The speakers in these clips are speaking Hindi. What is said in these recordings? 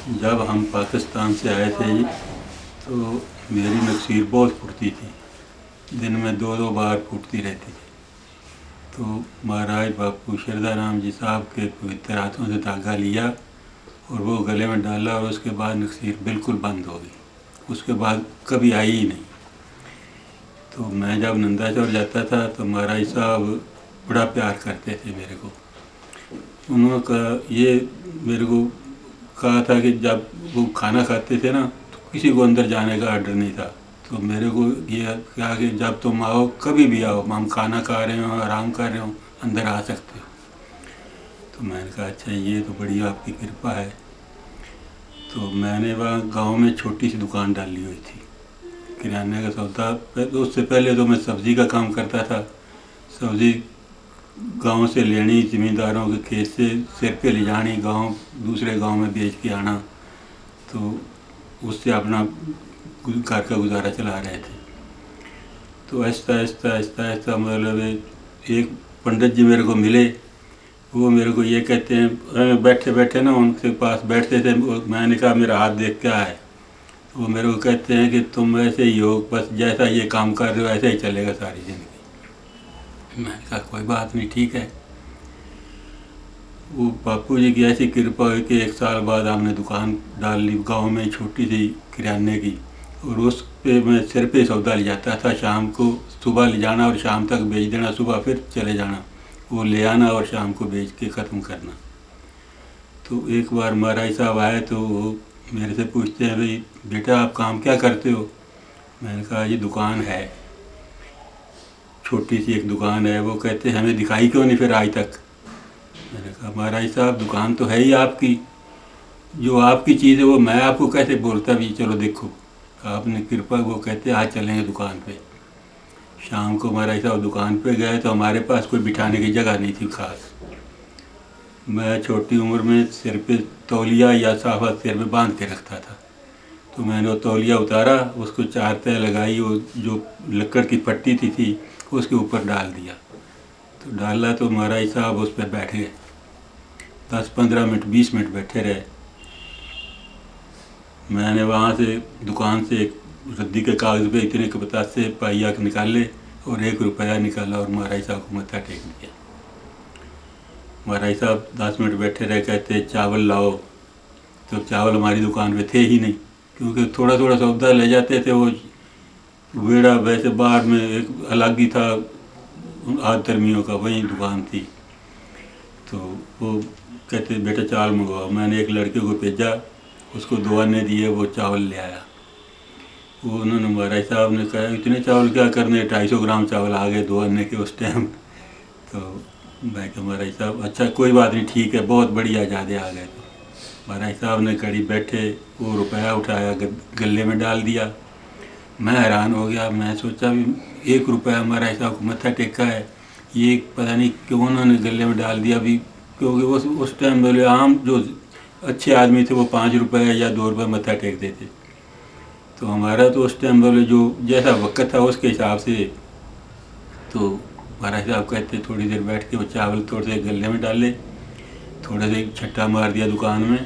जब हम पाकिस्तान से आए थे जी, तो मेरी नक्सीर बहुत फूटती थी, दिन में 2-2 बार फूटती रहती थी। तो महाराज बापू शरदाराम जी साहब के पवित्र हाथों से धागा लिया और वो गले में डाला और उसके बाद नक्सीर बिल्कुल बंद हो गई। उसके बाद कभी आई ही नहीं। तो मैं जब नंदाचौर जाता था तो महाराज साहब बड़ा प्यार करते थे मेरे को। उन्होंने कहा ये मेरे को कहा था कि जब वो खाना खाते थे ना तो किसी को अंदर जाने का आर्डर नहीं था। तो मेरे को ये कहा कि जब तुम आओ, कभी भी आओ, हम खाना खा रहे हो, आराम कर रहे हो, अंदर आ सकते हो। तो मैंने कहा अच्छा, ये तो बड़ी आपकी कृपा है। तो मैंने वहाँ गांव में छोटी सी दुकान डाली हुई थी, किराने का सौदा। तो उससे पहले तो मैं सब्ज़ी का काम करता था। सब्ज़ी गांव से लेनी, ज़मींदारों के खेत से सिर पे ले जानी, गांव दूसरे गांव में बेच के आना। तो उससे अपना घर का गुजारा चला रहे थे। तो आहिस्ता आहिस्ता आहिस्ता आहिस्ता मतलब एक पंडित जी मेरे को मिले। वो मेरे को ये कहते हैं, बैठे बैठे ना उनके पास बैठते थे, मैंने कहा मेरा हाथ देख क्या है। तो वो मेरे को कहते हैं कि तुम ऐसे ही हो, बस जैसा ये काम कर रहे हो ऐसे ही चलेगा सारी ज़िंदगी। मैंने कहा कोई बात नहीं, ठीक है। वो बापू जी की ऐसी कृपा हुई कि 1 साल बाद हमने दुकान डाल ली गांव में, छोटी सी किराने की। और उस पे मैं सिर पे सौदा ले जाता था, शाम को सुबह ले जाना और शाम तक बेच देना, सुबह फिर चले जाना, वो ले आना और शाम को बेच के ख़त्म करना। तो एक बार महाराज साहब आए तो वो मेरे से पूछते हैं, भाई बेटा आप काम क्या करते हो। मैंने कहा ये दुकान है, छोटी सी एक दुकान है। वो कहते हैं हमें दिखाई क्यों नहीं फिर आज तक। मैंने कहा महाराज साहब दुकान तो है ही आपकी, जो आपकी चीज़ है वो मैं आपको कैसे बोलता भी, चलो देखो आपने कृपा। वो कहते आज चलेंगे दुकान पे। शाम को महाराज साहब दुकान पे गए तो हमारे पास कोई बिठाने की जगह नहीं थी खास। मैं छोटी उम्र में सिर पे तौलिया या साफा सिर में बांध के रखता था। तो मैंने वो तौलिया उतारा, उसको 4 तह लगाई, वो जो लकड़ की पट्टी थी उसके ऊपर डाल दिया। तो डाला तो महाराज साहब उस पर बैठ गए, 10-15 मिनट 20 मिनट बैठे रहे। मैंने वहाँ से दुकान से एक रद्दी के कागज़ पे इतने के बतासे पाइया के निकाले और 1 रुपया निकाला और महाराज साहब को मत्था टेक दिया। महाराज साहब 10 मिनट बैठे रहे, कहते चावल लाओ। तो चावल हमारी दुकान पे थे ही नहीं, क्योंकि थोड़ा थोड़ा सौदा ले जाते थे। वो वेड़ा वैसे बाहर में एक अलग ही था, आदमियों का, वही दुकान थी। तो वो कहते बेटा चावल मंगवाओ। मैंने एक लड़के को भेजा, उसको 2 आने दिए, वो चावल ले आया। वो उन्होंने महाराज साहब ने कहा इतने चावल क्या करने, 250 ग्राम चावल आ गए 2 आने के उस टाइम। तो मैं कहा महाराज साहब अच्छा कोई बात नहीं, ठीक है, बहुत बढ़िया, ज़्यादा आ गए। तो महाराज साहब ने कड़ी बैठे, वो रुपया उठाया गले में डाल दिया। मैं हैरान हो गया। मैं सोचा भी 1 रुपया महाराज साहब को मत्था टेका है, ये पता नहीं क्यों उन्होंने गले में डाल दिया भी। क्योंकि उस टाइम बोले आम जो अच्छे आदमी थे वो 5 रुपये या 2 रुपये मत्था टेक देते। तो हमारा तो उस टाइम बोले जो जैसा वक्त था उसके हिसाब से। तो महाराज साहब कहते थोड़ी देर बैठ के वो चावल थोड़े से गले में डाले, थोड़ा से छट्टा मार दिया दुकान में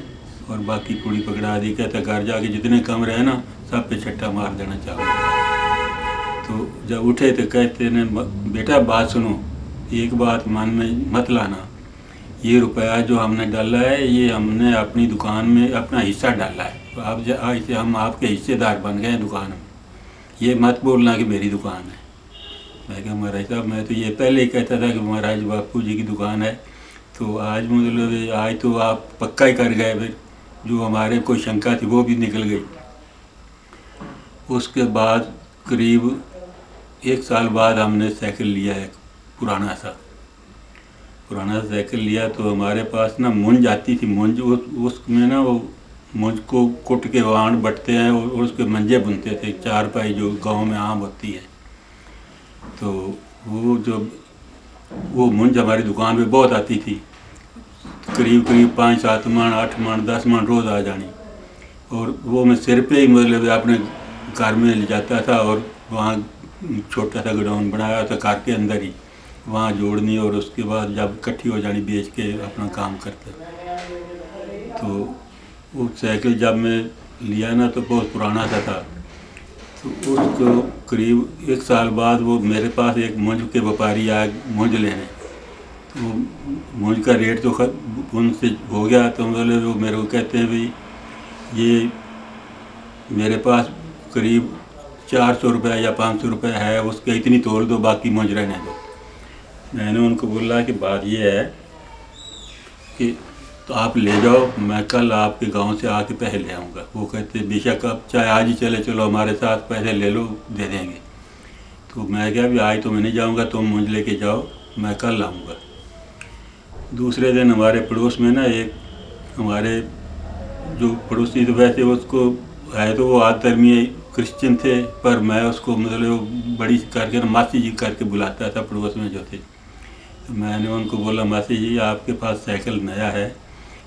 और बाकी पूड़ी पकड़ा दी। कहता घर जाके जितने कम रहे ना सब पे छट्टा मार देना चावल। तो जब उठे तो कहते ने बेटा बात सुनो, एक बात मन में मत लाना, ये रुपया जो हमने डाला है ये हमने अपनी दुकान में अपना हिस्सा डाला है। तो आप आज से हम आपके हिस्सेदार बन गए हैं दुकान में, ये मत बोलना कि मेरी दुकान है। मैं कहा महाराज साहब मैं तो ये पहले ही कहता था कि महाराज बापू जी की दुकान है। तो आज मतलब आज तो आप पक्का ही कर गए, फिर जो हमारे कोई शंका थी वो भी निकल गई। उसके बाद करीब 1 साल बाद हमने साइकिल लिया, एक पुराना सा साइकिल लिया। तो हमारे पास ना मुंज आती थी, मुंज उसमें ना वो मुंज को कुट के वाण बटते हैं और उसके मंजे बुनते थे, 4 पाई जो गांव में आम होती है। तो वो मुंज हमारी दुकान पे बहुत आती थी, करीब 5-7 मन 8 मन 10 मन रोज़ आ जानी। और वो मैं सिर पे ही मतलब अपने घर में ले जाता था और वहाँ छोटा सा गोडाउन बनाया था घर के अंदर ही, वहाँ जोड़नी और उसके बाद जब इकट्ठी हो जानी बेच के अपना काम करते। तो वो साइकिल जब मैं लिया ना तो बहुत पुराना सा था। तो उसको करीब 1 साल बाद वो मेरे पास एक मूंज के व्यापारी आए मूंज लेने। तो मूंज का रेट तो उनसे हो गया, तो बोले वो मेरे को कहते हैं भाई ये मेरे पास करीब 400 रुपये या 500 रुपये है, उसके इतनी तोड़ दो, बाकी मूंज रहने दो। मैंने उनको बोला कि बात ये है कि तो आप ले जाओ, मैं कल आपके गांव से आके पैसे ले आऊँगा। वो कहते बेशक आप चाहे आज ही चले चलो हमारे साथ, पैसे ले लो दे देंगे। तो मैं क्या भी आज तो मैं नहीं जाऊँगा, तुम मुझे लेके जाओ, मैं कल आऊँगा। दूसरे दिन हमारे पड़ोस में ना एक हमारे जो पड़ोसी, तो वैसे उसको है तो वो आधर्मीय क्रिश्चियन थे, पर मैं उसको मतलब बड़ी करके ना मासी जी करके बुलाता था पड़ोस में जो थे। तो मैंने उनको बोला मासी जी आपके पास साइकिल नया है,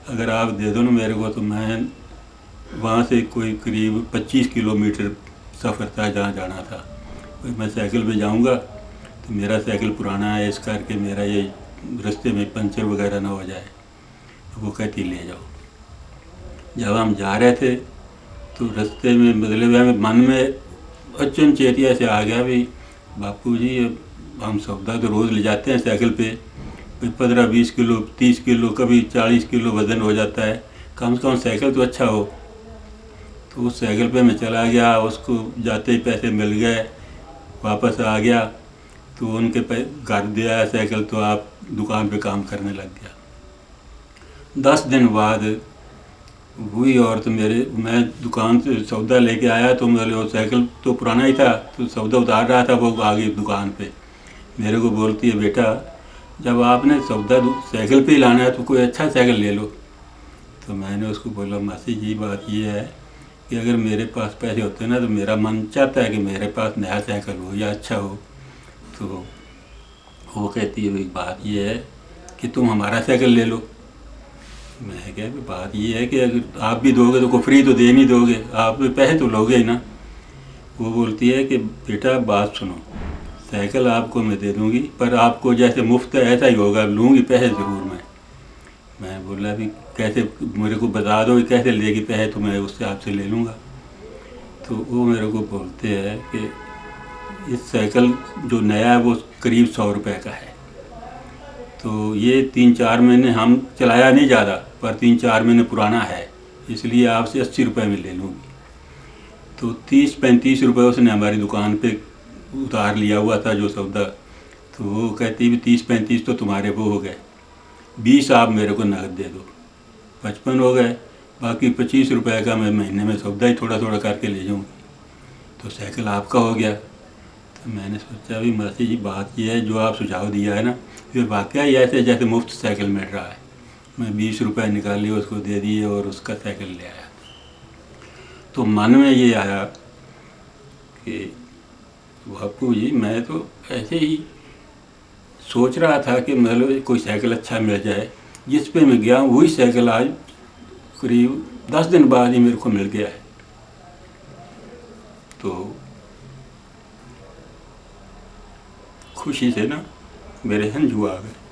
अगर आप दे दो ना मेरे को, तो मैं वहाँ से कोई करीब 25 किलोमीटर सफ़र था जहाँ जाना था, तो मैं साइकिल पे जाऊँगा। तो मेरा साइकिल पुराना है, इस करके मेरा ये रास्ते में पंचर वगैरह ना हो जाए। तो वो कहती ले जाओ। जब हम जा रहे थे तो रास्ते में मतलब हमें मन में अचनचेतिया से आ गया भाई बापू जी हम सौदा तो रोज़ ले जाते हैं साइकिल पे, 15-20 किलो 30 किलो कभी 40 किलो वज़न हो जाता है, कम से कम साइकिल तो अच्छा हो। तो उस साइकिल पे मैं चला गया, उसको जाते ही पैसे मिल गए, वापस आ गया। तो उनके घर दे आया साइकिल, तो आप दुकान पे काम करने लग गया। 10 दिन बाद हुई और तो मैं दुकान से सौदा लेके आया, तो मेरे वो साइकिल तो पुराना ही था, तो सौदा उतार रहा था, वो आ गई दुकान पे। मेरे को बोलती है बेटा जब आपने सौदा साइकिल पे ही लाना है तो कोई अच्छा साइकिल ले लो। तो मैंने उसको बोला मासी जी बात ये है कि अगर मेरे पास पैसे होते ना तो मेरा मन चाहता है कि मेरे पास नया साइकिल हो या अच्छा हो। तो वो कहती है भाई बात ये है कि तुम हमारा साइकिल ले लो। मैं क्या बात ये है कि अगर आप भी दोगे तो कोई फ्री तो दे नहीं दोगे, आप भी पैसे तो लोगे ही ना। वो बोलती है कि बेटा बात सुनो, साइकिल आपको मैं दे दूंगी, पर आपको जैसे मुफ्त है ऐसा ही होगा, लूँगी पैसे ज़रूर मैं बोला भी कैसे, मेरे को बता दो कैसे लेगी पैसे, तो मैं उससे आपसे ले लूँगा। तो वो मेरे को बोलते हैं कि इस साइकिल जो नया है वो करीब 100 रुपये का है, तो ये 3-4 महीने हम चलाया नहीं ज़्यादा, पर 3-4 महीने पुराना है, इसलिए आपसे 80 रुपये में ले लूँगी। तो 30-35 रुपये उसने हमारी दुकान पे उतार लिया हुआ था जो सौदा। तो वो कहती भी 30-35 तो तुम्हारे वो हो गए, 20 आप मेरे को नकद दे दो, 55 हो गए, बाकी 25 रुपये का मैं महीने में सौदा ही थोड़ा थोड़ा करके ले जाऊँगी, तो साइकिल आपका हो गया। तो मैंने सोचा भी मासी जी बात ये है जो आप सुझाव दिया है ना, फिर वाकई ही ऐसे जैसे मुफ्त साइकिल मिल रहा है। मैं 20 रुपये निकाली उसको दे दिए और उसका साइकिल ले आया। तो मन में ये आया कि बापू जी मैं तो ऐसे ही सोच रहा था कि मतलब कोई साइकिल अच्छा मिल जाए। जिस पे मैं गया वही साइकिल आज करीब 10 दिन बाद ही मेरे को मिल गया है। तो खुशी से ना मेरे हंझू आ गए।